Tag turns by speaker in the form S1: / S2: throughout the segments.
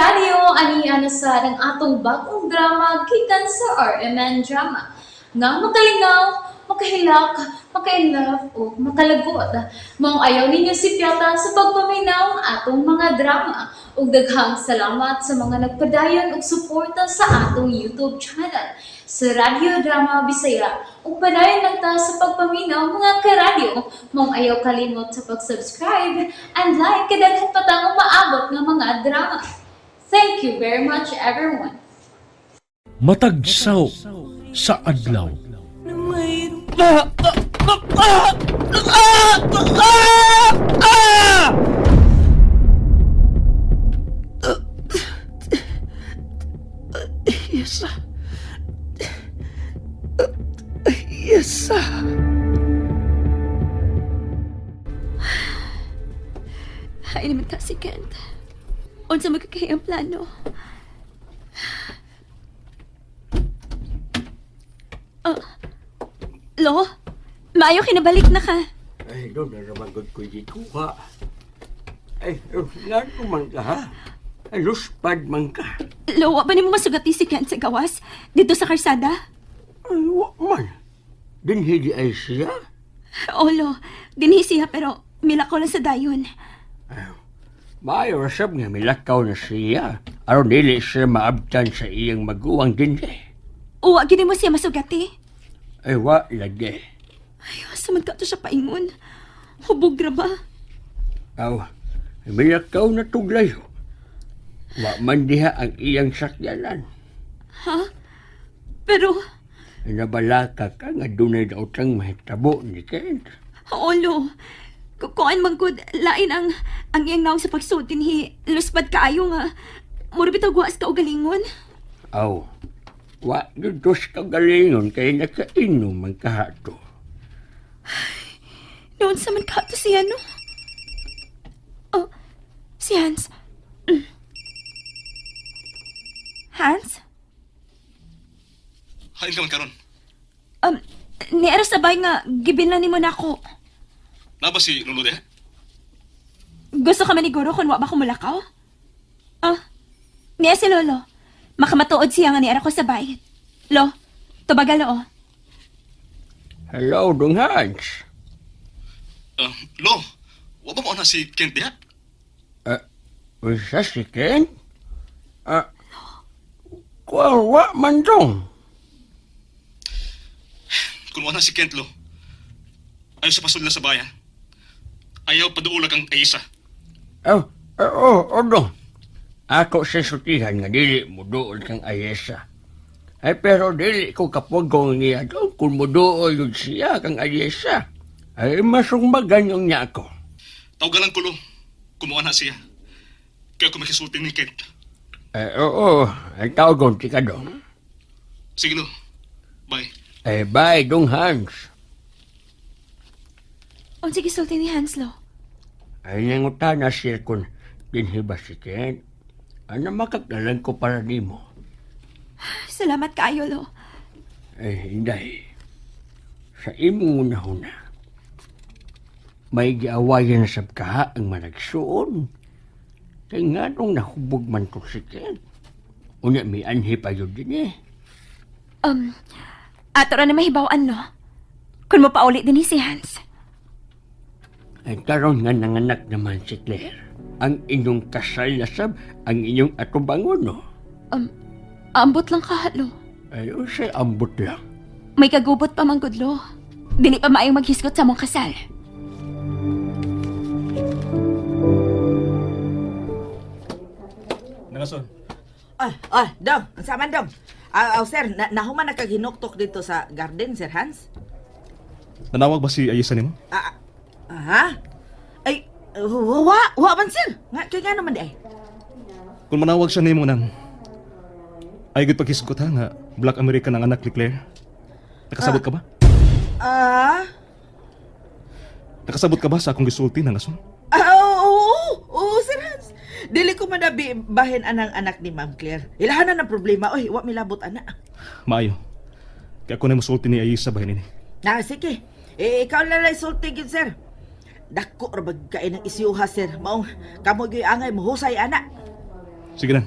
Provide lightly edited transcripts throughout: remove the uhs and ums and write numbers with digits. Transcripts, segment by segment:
S1: karadyo, aniya na sa ng atong bagong drama gikan sa RMN Drama. Nga makalingaw, makahilak, maka-inlove, o makalagod. Maong ayaw ninyo si Piata sa pagpaminaw ang atong mga drama. Ug daghang salamat sa mga nagpadayon ug suporta sa atong YouTube channel sa Radyo Drama Bisaya. Ug padayon lang ta sa pagpaminaw mga karadyo. Maong ayaw kalimot sa pag-subscribe and like kadaghan pa tang maabot nga mga drama. Thank you very much everyone.
S2: Matagsaw sa adlaw.
S3: Yes. Yes.
S4: Ay naman ka si Kent. Unsa magkakayang plano? Lo? Maayo kinabalik na ka.
S3: Ay, doon na naman ko dito, ha? Ay, lan ko man ka, ha? Ay, luspad man ka.
S4: Lo, wa ba ni mo masugati si Kent sa gawas? Dito sa karsada?
S3: Ay, wa man. Dinhidi ay siya?
S4: O, Lo. Dinhi siya pero milako lang sa dayon.
S3: Maayo rasab nga milakaw na siya. Aron dili siya maabtan sa iyang maguwang dinhi.
S4: Uwa, gini mo siya masugati.
S3: Ay, wa lagi.
S4: Ay, asa man ka to siya paingon. Hubog ra ba?
S3: Aw, milakaw na tuglayo. Wa man diha ang iyang sakyanan.
S4: Ha? Pero,
S3: Nabalaka ka nga dunay daw tang mahitabo ni Kent.
S4: o, Lo. Kukuan manggod, lain ang iyang naong sa pagsuot dinhi. Luspad kaayo nga. Mura bitaw guwas ka o galingon.
S3: Aw, wa dos kagalingon kay nakainom man kahato.
S4: Noon sa man ka to siya, no? Oh, si Hans. Hans?
S5: Hain ka man karon.
S4: Niara sabay nga, gibinlan ni mo na ako.
S5: Naba si Lolo de?
S4: Gusto ka maniguro kung wa ba kumulakaw? Niya si Lolo. Makamatuod siya nga niara ko sa bayan. Lo, tubagal o.
S3: Hello, Dong Hans.
S5: Lo, wa ba mo na si Kent diha?
S3: Usa si Kent? Wa man dong.
S5: Kung wa na si Kent, Lo, ayaw sa pasul na sa bayan. Ayaw paduulag ang Aisa.
S3: Dong. Ako sa sutihan nga dili mo doon kang ayesa. Ay pero dili ko kapagong niya doon kung mo doon yun siya kang ayesa. Ay masungbagan yung niya ako.
S5: Tawgalan ko, Lo, kumuha na siya. Kaya kung makisulti ni Kent.
S3: Ay tawagon ti ka dong.
S5: Sige, Lo. Bye.
S3: Ay bye, Dong Hans.
S4: O sige, sulti ni Hans, Lo.
S3: Ay nanguta na siya kung dinhiba si Kent. Ano makakdalan ko para di mo?
S4: Salamat kaayo, Lo.
S3: Ay hindi. Sa imong una-una. May giawayan sa ka ang managsuon. Kaya nga nung nahubog man to si Kent. Unya may anhi pa yun din eh.
S4: Ato ra na mahibawaan, no? Kung mo paulit din si Hans.
S3: Ay karon nga nanganak naman si Claire. Ang inyong kasal na sab, ang inyong atubangon, no?
S4: Ambot lang ka, Lo.
S3: Ay, siya ambot lang.
S4: May kagubot pa man, Lo. Dili pa maayong maghiskot sa mong kasal.
S5: Nangason.
S6: Dom, ang saman, Dom. Sir, nahuman na kaghinuktok dito sa garden, Sir Hans?
S5: Nanawag ba si Aisa nimo?
S6: Ha? Ay, wa man, Sir. Kaya nga naman, ay.
S5: Kung manawag siya nimo nang ay gud paghisgot ha nga Black American ang anak ni Claire. Nakasabot ka ba? Nakasabot ka ba sa akong gisulti Nangason?
S6: Oo, Sir Hans. Dili ko man bahin anang anak ni Ma'am Claire. Ilahanan ang problema. Oy, wa milabot, anak.
S5: Maayo. Kaya ako na musulti ni Aisa bahin ini.
S6: Sige. Ikaw lang sulti, yun, Sir. Dako ra bagkain ng isyuha, Sir. Maong kamoy angay mohusay, anak.
S5: Sige na.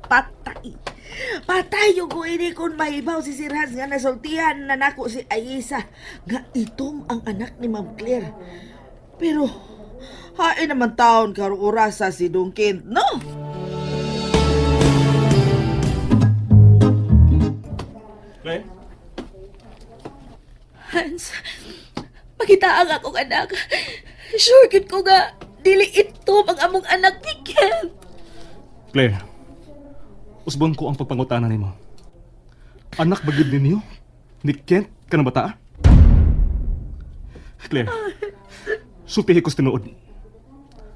S6: Patay. Patay yung ko ini kung maibaw si Sir Hans nga nasultihan na nako si Ayesa nga itom ang anak ni Ma'am Claire. Pero, hain naman taon karong orasa si Dungkint, no?
S5: Claire?
S4: Hans, pakitaan akong anak. Sure gid ko nga, dili ito ang among anak ni Kent.
S5: Claire, usbon ko ang pagpangutanan nimo. Anak ba gid ninyo? Ni Kent ka na bata? Claire, sultihi ko sa tinuod.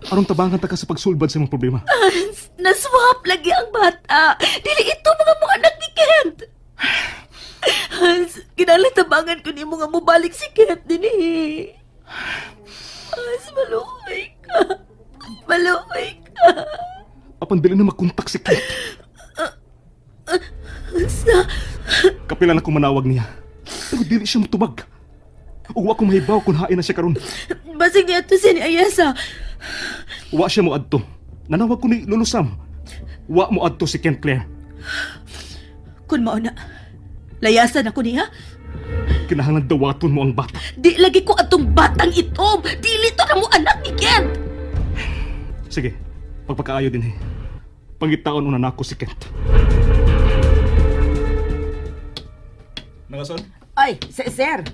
S5: Arong tabangan ta ka sa pagsulbad sa mga problema.
S4: Hans, naswap lagi ang bata. Dili ito mga among anak ni Kent. Hans, kinalatabangan ko ni mo nga mubalik si Kent din eh. Hans, maluhay ka. Maluhay ka.
S5: Apan dili na makontak si Kent.
S4: Sa...
S5: Kapila na kong manawag niya. Pero dili siya matubag. Uwa kong mahibaw kung hain na siya karon.
S4: Basig niya ito si ni Ayesa.
S5: Wa siya mo adto. Nanawag ko ni Lolo Sam. Wa mo adto si Kent, Claire.
S4: Kung mao na, layasan ako niya.
S5: Kinahanglan dawaton mo ang bata.
S4: Di lagi ko atong batang itom. Dili to na mo anak ni Kent.
S5: Sige, pagpakaayo din eh. Pangitaon una nako si Kent. Nangason?
S6: Ay, sir.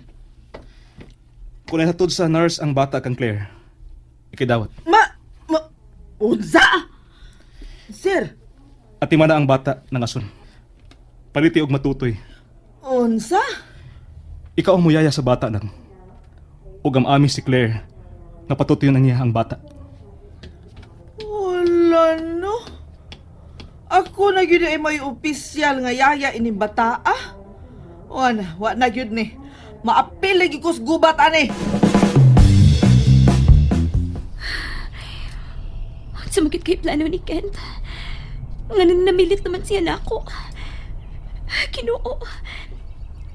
S5: Kung hatod sa nurse ang bata kang Claire, ikidawat.
S6: Unsa? Sir,
S5: At imana ang bata nangason. Paliti og matutoy.
S6: unsa?
S5: Ikaw ang muyaya sa bata nang. Ug ang ami si Claire, napatutoy na niya ang bata.
S6: Wala no. Ako na yun ay may opisyal nga yaya ining bata, ah. Wa na yun ni. Maapil lagi ko sa gubat, ani.
S4: Sumakit kay plano ni Kent. Ngayon namilit naman siya na ako. Kinuo.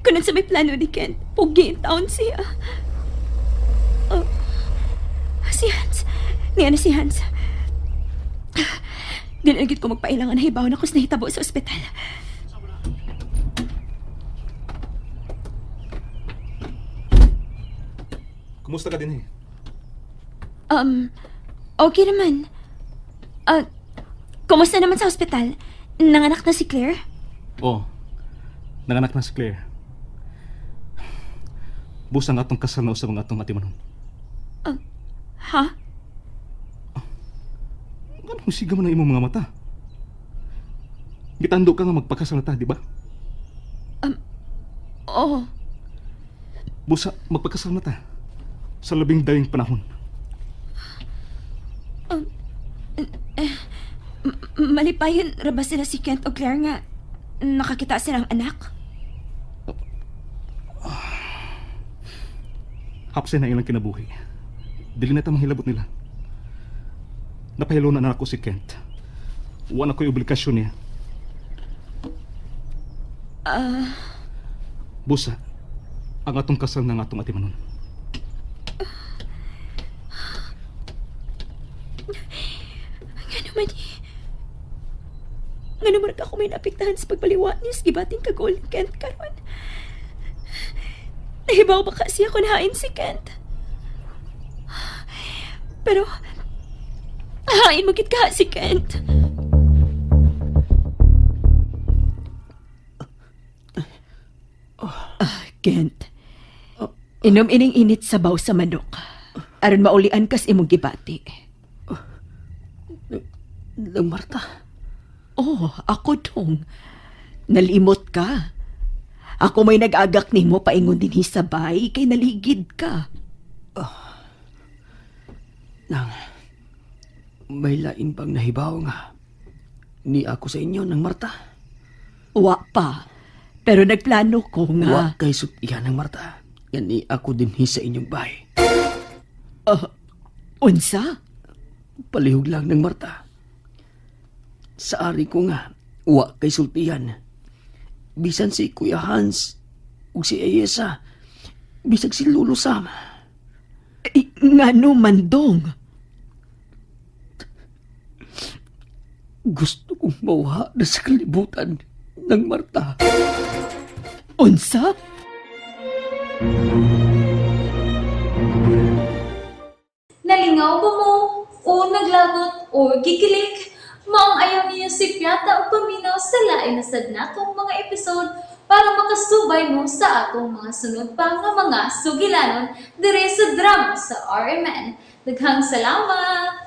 S4: Kung sa may plano ni Kent, pugi in taon siya. Oh, si Hans. Niya na si Hans. Dinagit ko magpailangan na hibaw na ko sa nahitabo sa ospital.
S5: Kumusta ka din eh?
S4: Okay naman. Kumusta naman sa ospital? Nanganak na si Claire?
S5: Oo. Nanganak na si Claire. Busang atong kasal na usab ang atong atimanon.
S4: Ha?
S5: Ganun siga man ang imong mga mata. Gitando ka nga magpakasal na ta, di ba?
S4: Oo.
S5: Busa, magpakasal na ta. Sa labing daing panahon.
S4: Malipayon ra ba sila si Kent o Claire nga nakakita silang anak?
S5: Hapsay na ilang kinabuhi. Dili na ta manghilabot nila. Napahilo na ako si Kent. Wa na ko'y obligasyon niya. Busa, ang atong kasal ng atong atimanon.
S4: Nga naman ako may napiktahan sa pagpaliwa niya sa gibating kagol ni Kent karon. Nahibaw ba kasi ako nahain si Kent? Pero, hain magit ka si Kent. Kent, inom ining init sabaw sa manok. Aron maulian kas imong gibati.
S3: Nang Marta.
S4: Oh, ako dong. Nalimot ka. Ako may nag-agak nimo paingon din hisabay kay naligid ka.
S3: Nang, may lain bang nahibaw nga ni ako sa inyo, Nang Marta?
S4: Wa pa. Pero nagplano ko nga.
S3: Wa kay sutihan, Nang Marta. Yan ni ako din sa inyong bahay.
S4: Unsa?
S3: Palihog lang, Nang Marta. Sa ari ko nga, wa kay sultihan. Bisan si Kuya Hans ug si Ayesa, bisag si Lolo Sam.
S4: Nga no mandong.
S3: Gusto kong mawha na sa kalibutan ng Marta.
S4: Unsa?
S1: Nalingaw ba mo? O naglagot? O gikilik? Maong ayaw niya si Piata o paminaw sa lain na sad natong mga episode para makasubay mo sa atong mga sunod pa nga mga sugilanon dire sa drama sa RMN. Daghang salamat!